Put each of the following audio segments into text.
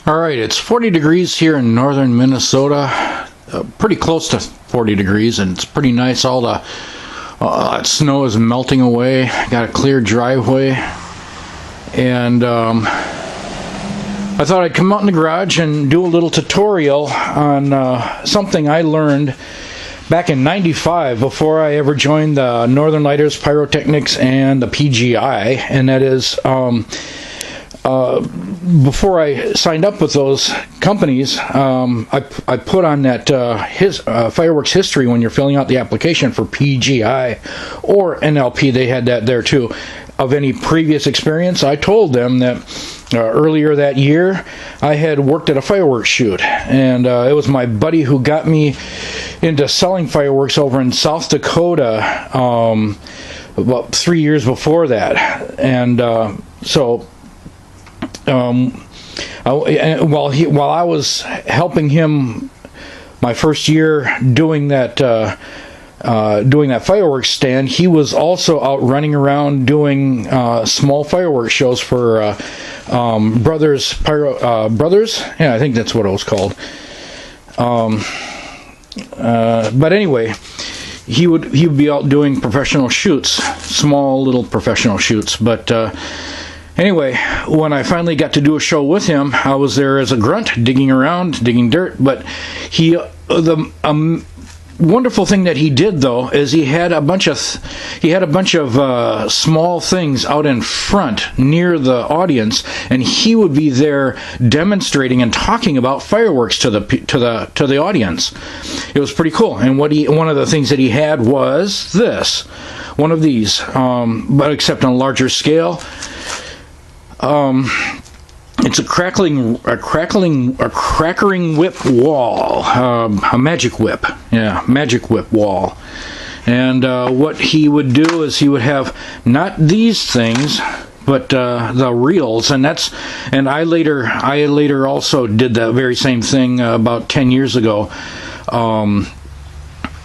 Alright, it's 40 degrees here in northern Minnesota, pretty close to 40 degrees, and it's pretty nice. All the snow is melting away, got a clear driveway, and I thought I'd come out in the garage and do a little tutorial on something I learned back in '95 before I ever joined the Northern Lighters, Pyrotechnics, and the PGI, and that is before I signed up with those companies, I put on that fireworks history when you're filling out the application for PGI or NLP. They had that there too. Of any previous experience, I told them that earlier that year I had worked at a fireworks shoot, and it was my buddy who got me into selling fireworks over in South Dakota about 3 years before that, and while I was helping him my first year doing that fireworks stand, he was also out running around doing small fireworks shows for Brothers. Yeah, I think that's what it was called. But anyway, he would be out doing professional shoots, small little professional shoots. But anyway, when I finally got to do a show with him, I was there as a grunt, digging around, digging dirt. But the wonderful thing that he did, though, is he had a bunch of small things out in front near the audience, and he would be there demonstrating and talking about fireworks to the audience. It was pretty cool. And one of the things that he had was one of these, but except on a larger scale. It's a crackling whip wall, a magic whip. Yeah, magic whip wall. And what he would do is he would have not these things, but the reels, and I later also did that very same thing about 10 years ago.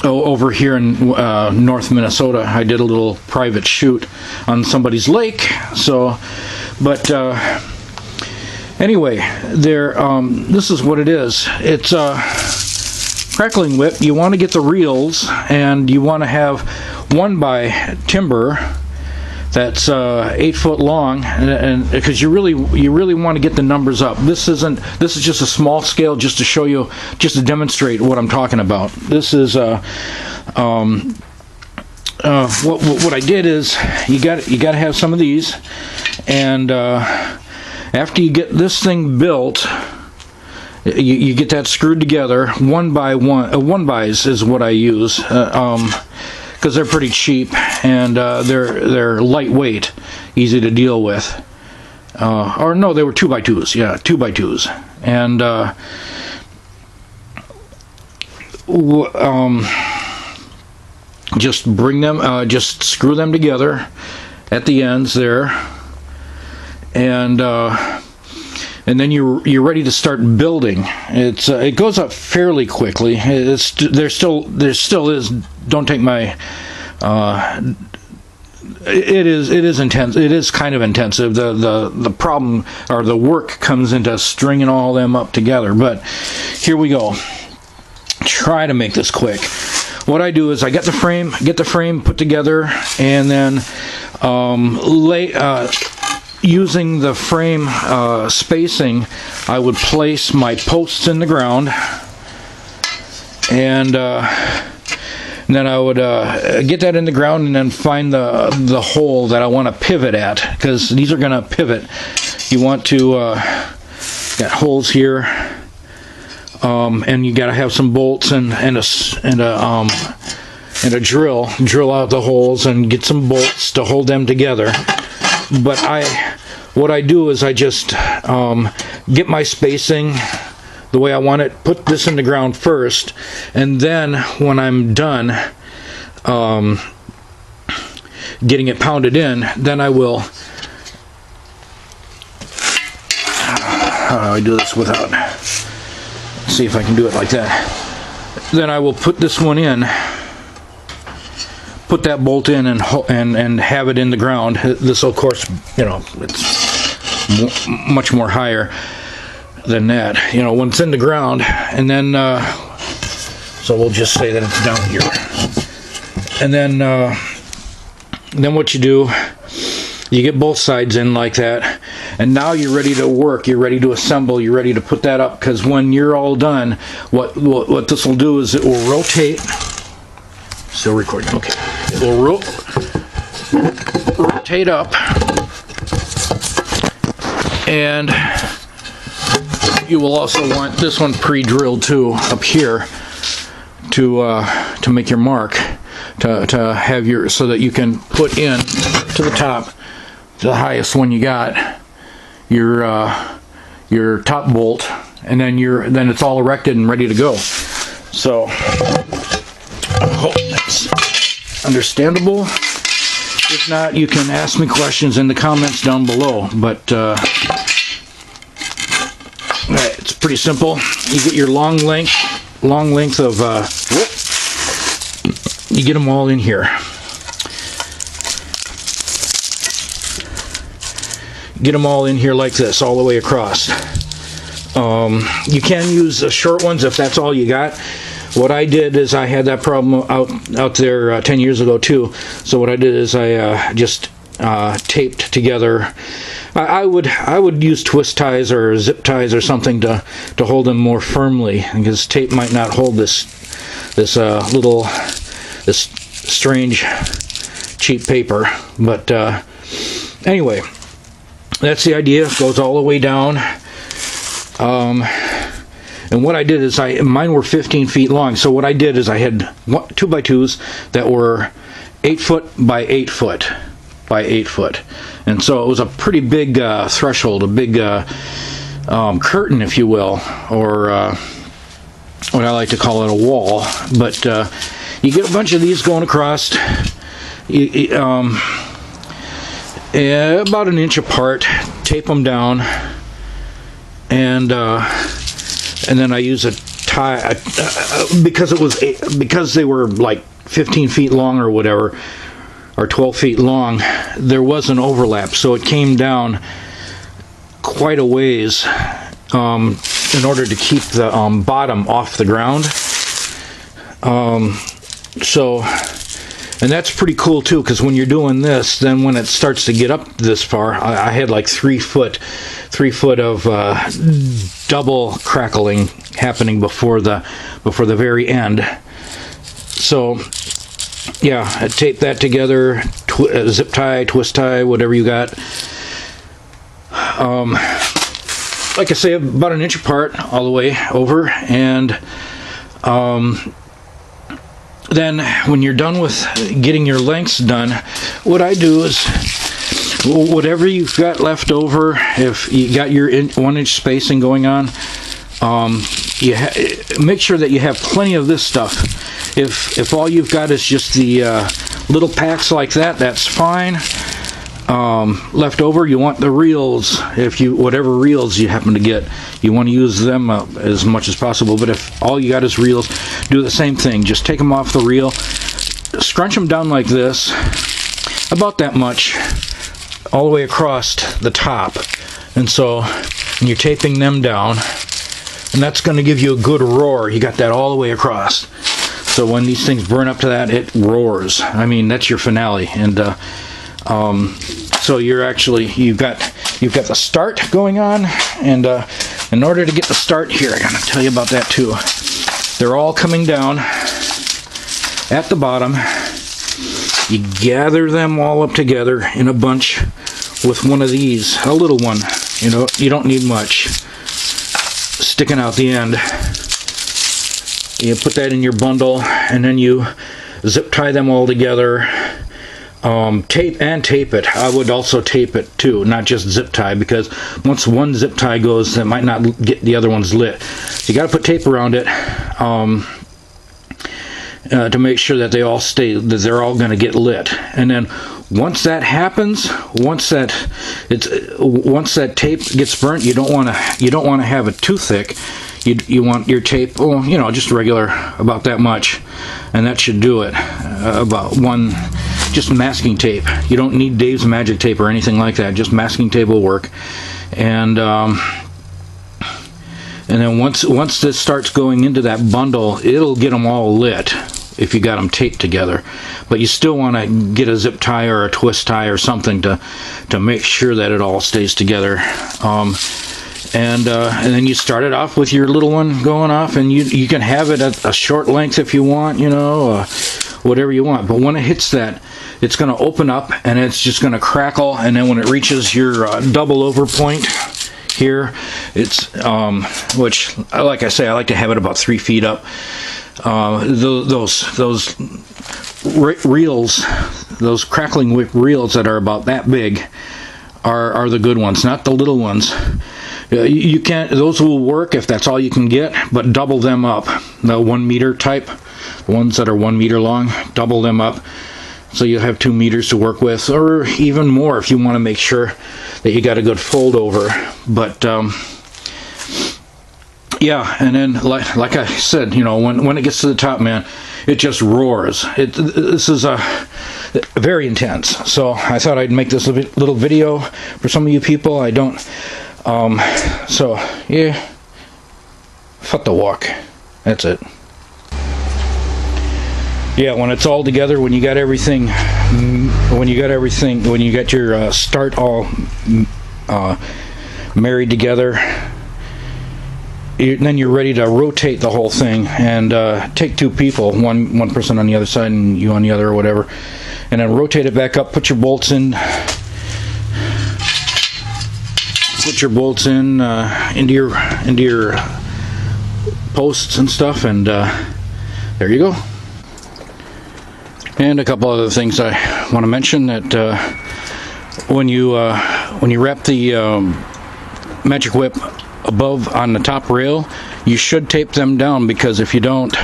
Over here in North Minnesota, I did a little private shoot on somebody's lake. Anyway, this is what it is. It's a crackling whip. You want to get the reels, and you want to have 1x timber that's 8 foot long, and because you really want to get the numbers up. This is just a small scale, just to show you, just to demonstrate what I'm talking about. This is what I did is you got to have some of these, and after you get this thing built, you get that screwed together. 1x1 is what I use, because they're pretty cheap, and they're lightweight, easy to deal with. Or no, they were 2x2s. Yeah, 2x2s, and just bring them, just screw them together at the ends there. And then you're ready to start building. It goes up fairly quickly. There still is. Don't take my. It is intense. It is kind of intensive. The problem or the work comes into stringing all them up together. But here we go. Try to make this quick. What I do is I get the frame put together, and then using the frame spacing, I would place my posts in the ground, and then I would get that in the ground, and then find the hole that I want to pivot at, because these are going to pivot. You want to got holes here, and you got to have some bolts and a drill out the holes and get some bolts to hold them together. But what I do is I just get my spacing the way I want it, put this in the ground first, and then when I'm done getting it pounded in, then I will. How do I do this without? Let's see if I can do it like that. Then I will put this one in. Put that bolt in and have it in the ground. This, of course, it's much more higher. than that, you know, when it's in the ground. And then so we'll just say that it's down here. And then what you do, you get both sides in like that, and now you're ready to work, you're ready to assemble, you're ready to put that up, because when you're all done, what this will do is it will rotate. Still recording, okay. It will rotate up, and you will also want this one pre-drilled too up here to make your mark, to have your, so that you can put in to the top, the highest one you got, your top bolt, and then it's all erected and ready to go. So I hope that's understandable. If not, you can ask me questions in the comments down below. But it's pretty simple. You get your long length of you get them all in here. Get them all in here like this, all the way across. You can use short ones if that's all you got. What I did is, I had that problem out there 10 years ago too. So what I did is I just taped together. I would use twist ties or zip ties or something to hold them more firmly, because tape might not hold this strange cheap paper. But anyway, that's the idea. It goes all the way down. And what I did is, mine were 15 feet long. So what I did is I had 2x2s that were 8 foot by 8 foot by 8 foot. And so it was a pretty big threshold, a big curtain, if you will, or what I like to call it, a wall. But you get a bunch of these going across, about an inch apart, tape them down, and then I use a tie, because they were like 15 feet long or whatever, or 12 feet long. There was an overlap, so it came down quite a ways in order to keep the bottom off the ground. And that's pretty cool too, because when you're doing this, then when it starts to get up this far, I had like 3 foot of double crackling happening before the very end. So yeah, I tape that together, zip tie, twist tie, whatever you got. Like I say, about an inch apart all the way over. And then when you're done with getting your lengths done, what I do is, whatever you've got left over, if you got your 1 inch spacing going on, make sure that you have plenty of this stuff. If all you've got is just the little packs like that, that's fine. Left over, you want the reels. Whatever reels you happen to get, you want to use them as much as possible. But if all you got is reels, do the same thing. Just take them off the reel, scrunch them down like this, about that much, all the way across the top. And you're taping them down, and that's going to give you a good roar. You got that all the way across. So when these things burn up to that, it roars. I mean, that's your finale. And so you've got the start going on, and in order to get the start here, I gotta tell you about that too. They're all coming down at the bottom. You gather them all up together in a bunch with one of these, a little one. You don't need much, sticking out the end. You put that in your bundle, and then you zip tie them all together. Tape it. I would also tape it too, not just zip tie, because once one zip tie goes, that might not get the other ones lit. So you got to put tape around it to make sure that they all stay, that they're all going to get lit. And then once that happens, once that tape gets burnt, you don't want to have it too thick. You want your tape, just regular, about that much, and that should do it. About one. Just masking tape. You don't need Dave's Magic Tape or anything like that. Just masking tape will work. And And then once this starts going into that bundle, it'll get them all lit if you got them taped together. But you still want to get a zip tie or a twist tie or something to make sure that it all stays together. And then you start it off with your little one going off, and you can have it at a short length if you want, you know, whatever you want. But when it hits that, it's going to open up and it's just going to crackle, and then when it reaches your double over point here, it's which, like I say, I like to have it about 3 feet up. Those reels, those crackling whip reels that are about that big are the good ones, not the little ones. You can't, those will work if that's all you can get, but double them up. The 1 meter type, the ones that are 1 meter long, double them up so you'll have 2 meters to work with, or even more if you want to make sure that you got a good fold over. But yeah, and then like I said, you know, when it gets to the top, man, it just roars. This is very intense. So I thought I'd make this little video for some of you people. I don't. So yeah, foot the walk. That's it. Yeah, when it's all together, when you got everything, when you got your start all married together, then you're ready to rotate the whole thing and take 2 people, one person on the other side and you on the other or whatever, and then rotate it back up. Put your bolts in. Put your bolts in into your posts and stuff, and there you go. And a couple other things I want to mention, that when you wrap the Magic Whip above on the top rail, you should tape them down, because if you don't,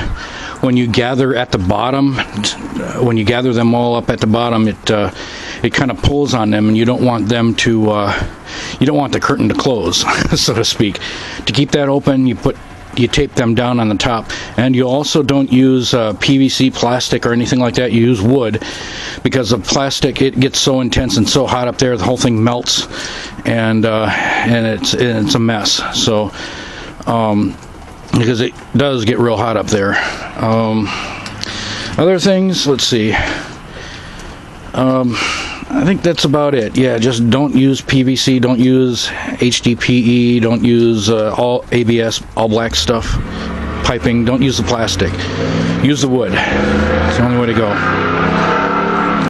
when you gather at the bottom, when you gather them all up at the bottom, it kind of pulls on them, and you don't want them to you don't want the curtain to close, so to speak. To keep that open, you tape them down on the top. And you also don't use PVC, plastic, or anything like that. You use wood, because the plastic, it gets so intense and so hot up there, the whole thing melts, and it's a mess. So because it does get real hot up there. Other things, let's see. I think that's about it. Yeah, just don't use PVC, don't use HDPE, don't use all ABS, all black stuff, piping. Don't use the plastic. Use the wood. It's the only way to go.